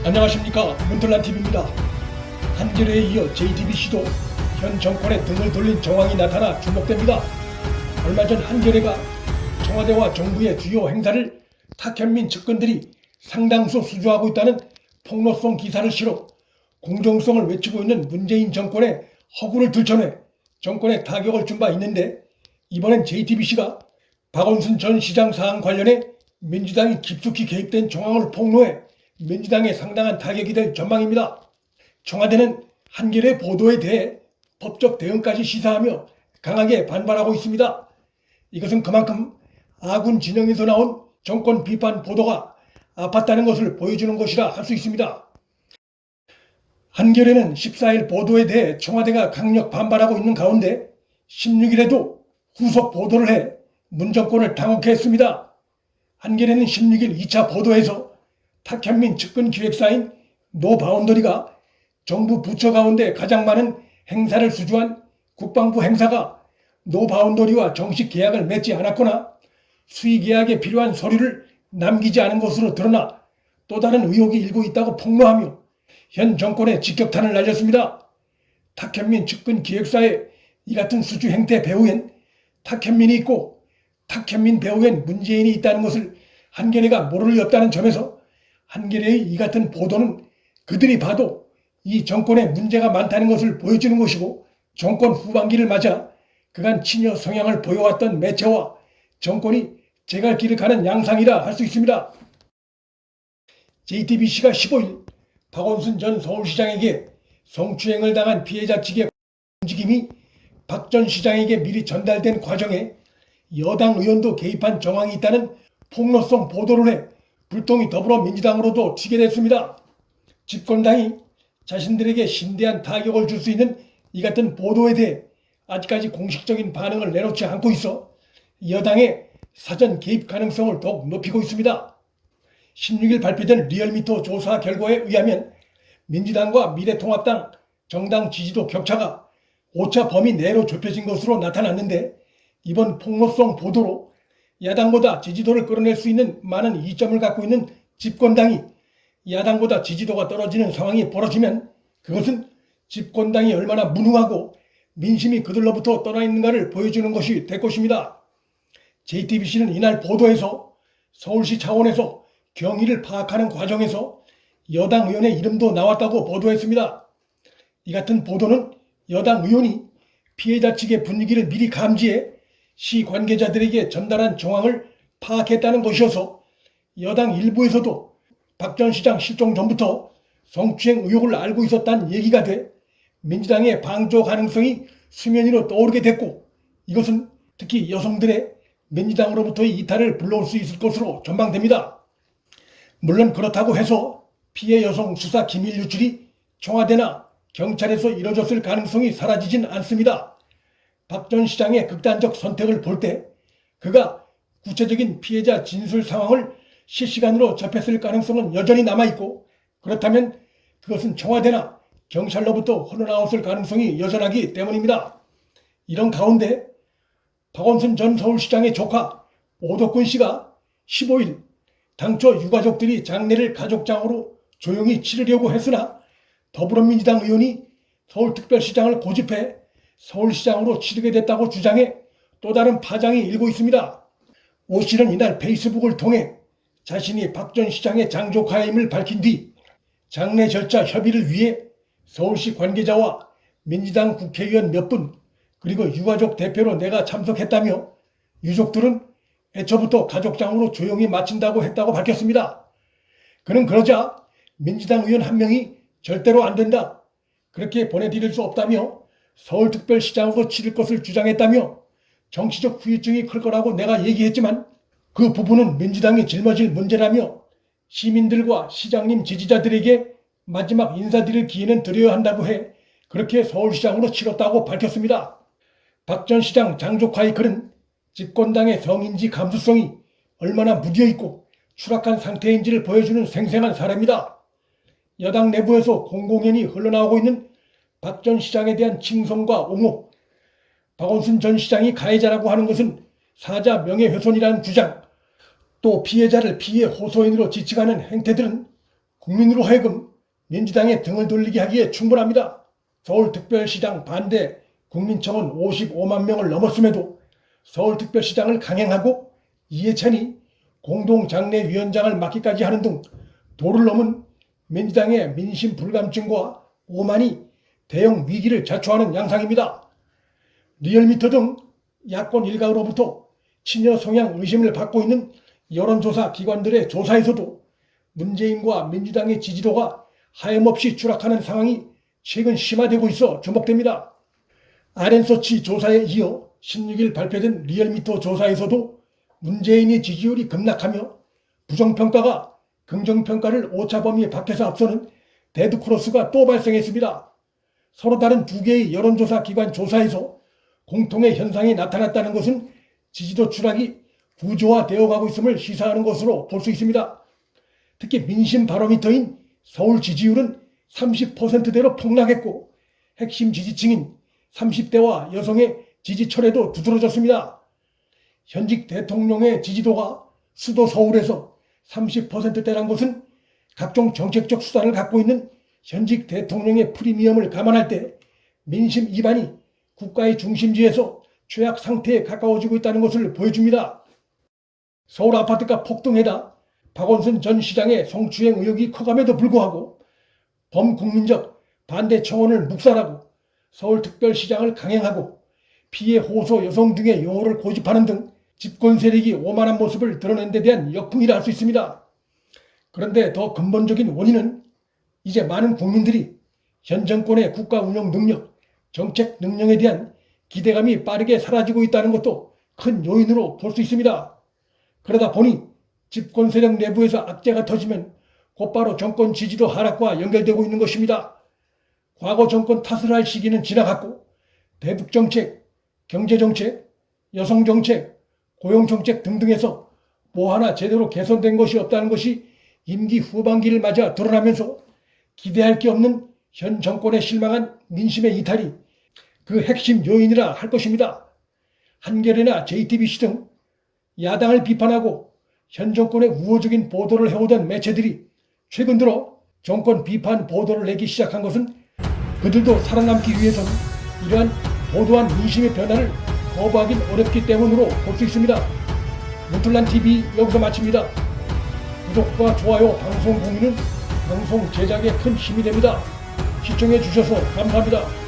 안녕하십니까, 문틀란TV입니다. 한겨레에 이어 JTBC도 현 정권에 등을 돌린 정황이 나타나 주목됩니다. 얼마 전 한겨레가 청와대와 정부의 주요 행사를 탁현민 측근들이 상당수 수주하고 있다는 폭로성 기사를 실어 공정성을 외치고 있는 문재인 정권의 허구를 들춰내 정권에 타격을 준 바 있는데, 이번엔 JTBC가 박원순 전 시장 사안 관련해 민주당이 깊숙이 개입된 정황을 폭로해 민주당에 상당한 타격이 될 전망입니다. 청와대는 한겨레 보도에 대해 법적 대응까지 시사하며 강하게 반발하고 있습니다. 이것은 그만큼 아군 진영에서 나온 정권 비판 보도가 아팠다는 것을 보여주는 것이라 할 수 있습니다. 한겨레는 14일 보도에 대해 청와대가 강력 반발하고 있는 가운데 16일에도 후속 보도를 해 문정권을 당혹해 했습니다. 한겨레는 16일 2차 보도에서 탁현민 측근 기획사인 노바운더리가 정부 부처 가운데 가장 많은 행사를 수주한 국방부 행사가 노바운더리와 정식 계약을 맺지 않았거나 수의계약에 필요한 서류를 남기지 않은 것으로 드러나 또 다른 의혹이 일고 있다고 폭로하며 현 정권에 직격탄을 날렸습니다. 탁현민 측근 기획사의 이 같은 수주 행태 배후엔 탁현민이 있고 탁현민 배후엔 문재인이 있다는 것을 한겨레가 모를 리 없다는 점에서 한겨레의 이 같은 보도는 그들이 봐도 이 정권에 문제가 많다는 것을 보여주는 것이고, 정권 후반기를 맞아 그간 친여 성향을 보여왔던 매체와 정권이 제갈길을 가는 양상이라 할 수 있습니다. JTBC가 15일 박원순 전 서울시장에게 성추행을 당한 피해자 측의 움직임이 박 전 시장에게 미리 전달된 과정에 여당 의원도 개입한 정황이 있다는 폭로성 보도를 해 불똥이 더불어민주당으로도 튀게 됐습니다. 집권당이 자신들에게 심대한 타격을 줄 수 있는 이 같은 보도에 대해 아직까지 공식적인 반응을 내놓지 않고 있어 여당의 사전 개입 가능성을 더욱 높이고 있습니다. 16일 발표된 리얼미터 조사 결과에 의하면 민주당과 미래통합당 정당 지지도 격차가 오차 범위 내로 좁혀진 것으로 나타났는데, 이번 폭로성 보도로 야당보다 지지도를 끌어낼 수 있는 많은 이점을 갖고 있는 집권당이 야당보다 지지도가 떨어지는 상황이 벌어지면 그것은 집권당이 얼마나 무능하고 민심이 그들로부터 떠나 있는가를 보여주는 것이 될 것입니다. JTBC는 이날 보도에서 서울시 차원에서 경위를 파악하는 과정에서 여당 의원의 이름도 나왔다고 보도했습니다. 이 같은 보도는 여당 의원이 피해자 측의 분위기를 미리 감지해 시 관계자들에게 전달한 정황을 파악했다는 것이어서 여당 일부에서도 박 전 시장 실종 전부터 성추행 의혹을 알고 있었다는 얘기가 돼 민주당의 방조 가능성이 수면 위로 떠오르게 됐고, 이것은 특히 여성들의 민주당으로부터의 이탈을 불러올 수 있을 것으로 전망됩니다. 물론 그렇다고 해서 피해 여성 수사 기밀 유출이 청와대나 경찰에서 이뤄졌을 가능성이 사라지진 않습니다. 박 전 시장의 극단적 선택을 볼 때 그가 구체적인 피해자 진술 상황을 실시간으로 접했을 가능성은 여전히 남아있고, 그렇다면 그것은 청와대나 경찰로부터 흘러나왔을 가능성이 여전하기 때문입니다. 이런 가운데 박원순 전 서울시장의 조카 오덕근 씨가 15일 당초 유가족들이 장례를 가족장으로 조용히 치르려고 했으나 더불어민주당 의원이 서울특별시장을 고집해 서울시장으로 치르게 됐다고 주장해 또 다른 파장이 일고 있습니다. 오 씨는 이날 페이스북을 통해 자신이 박 전 시장의 장조카임을 밝힌 뒤 장례 절차 협의를 위해 서울시 관계자와 민주당 국회의원 몇 분 그리고 유가족 대표로 내가 참석했다며, 유족들은 애초부터 가족장으로 조용히 마친다고 했다고 밝혔습니다. 그는 그러자 민주당 의원 한 명이 절대로 안 된다, 그렇게 보내드릴 수 없다며 서울특별시장으로 치를 것을 주장했다며, 정치적 후유증이 클 거라고 내가 얘기했지만 그 부분은 민주당이 짊어질 문제라며 시민들과 시장님 지지자들에게 마지막 인사드릴 기회는 드려야 한다고 해 그렇게 서울시장으로 치렀다고 밝혔습니다. 박 전 시장 장조카의 글은 집권당의 성인지 감수성이 얼마나 무뎌있고 추락한 상태인지를 보여주는 생생한 사례입니다. 여당 내부에서 공공연히 흘러나오고 있는 박 전 시장에 대한 칭송과 옹호, 박원순 전 시장이 가해자라고 하는 것은 사자 명예훼손이라는 주장, 또 피해자를 피해 호소인으로 지칭하는 행태들은 국민으로 하여금 민주당에 등을 돌리게 하기에 충분합니다. 서울특별시장 반대 국민청원 55만 명을 넘었음에도 서울특별시장을 강행하고 이해찬이 공동장례위원장을 맡기까지 하는 등 도를 넘은 민주당의 민심 불감증과 오만이 대형 위기를 자초하는 양상입니다. 리얼미터 등 야권 일각으로부터 친여 성향 의심을 받고 있는 여론조사 기관들의 조사에서도 문재인과 민주당의 지지도가 하염없이 추락하는 상황이 최근 심화되고 있어 주목됩니다. RN서치 조사에 이어 16일 발표된 리얼미터 조사에서도 문재인의 지지율이 급락하며 부정평가가 긍정평가를 오차범위 밖에서 앞서는 데드크로스가 또 발생했습니다. 서로 다른 두 개의 여론조사 기관 조사에서 공통의 현상이 나타났다는 것은 지지도 추락이 구조화되어 가고 있음을 시사하는 것으로 볼 수 있습니다. 특히 민심 바로미터인 서울 지지율은 30%대로 폭락했고 핵심 지지층인 30대와 여성의 지지 철회도 두드러졌습니다. 현직 대통령의 지지도가 수도 서울에서 30%대란 것은 각종 정책적 수단을 갖고 있는 현직 대통령의 프리미엄을 감안할 때 민심 이반이 국가의 중심지에서 최악 상태에 가까워지고 있다는 것을 보여줍니다. 서울 아파트가 폭등에다 박원순 전 시장의 성추행 의혹이 커감에도 불구하고 범국민적 반대 청원을 묵살하고 서울특별시장을 강행하고 피해 호소 여성 등의 용어를 고집하는 등 집권 세력이 오만한 모습을 드러낸 데 대한 역풍이라 할 수 있습니다. 그런데 더 근본적인 원인은 이제 많은 국민들이 현 정권의 국가 운영 능력, 정책 능력에 대한 기대감이 빠르게 사라지고 있다는 것도 큰 요인으로 볼 수 있습니다. 그러다 보니 집권 세력 내부에서 악재가 터지면 곧바로 정권 지지도 하락과 연결되고 있는 것입니다. 과거 정권 탓을 할 시기는 지나갔고 대북정책, 경제정책, 여성정책, 고용정책 등등에서 뭐 하나 제대로 개선된 것이 없다는 것이 임기 후반기를 맞아 드러나면서 기대할 게 없는 현 정권에 실망한 민심의 이탈이 그 핵심 요인이라 할 것입니다. 한겨레나 JTBC 등 야당을 비판하고 현 정권의 우호적인 보도를 해오던 매체들이 최근 들어 정권 비판 보도를 내기 시작한 것은 그들도 살아남기 위해서는 이러한 도도한 민심의 변화를 거부하긴 어렵기 때문으로 볼 수 있습니다. 문틀란TV 여기서 마칩니다. 구독과 좋아요, 방송 공유는 방송 제작에 큰 힘이 됩니다. 시청해 주셔서 감사합니다.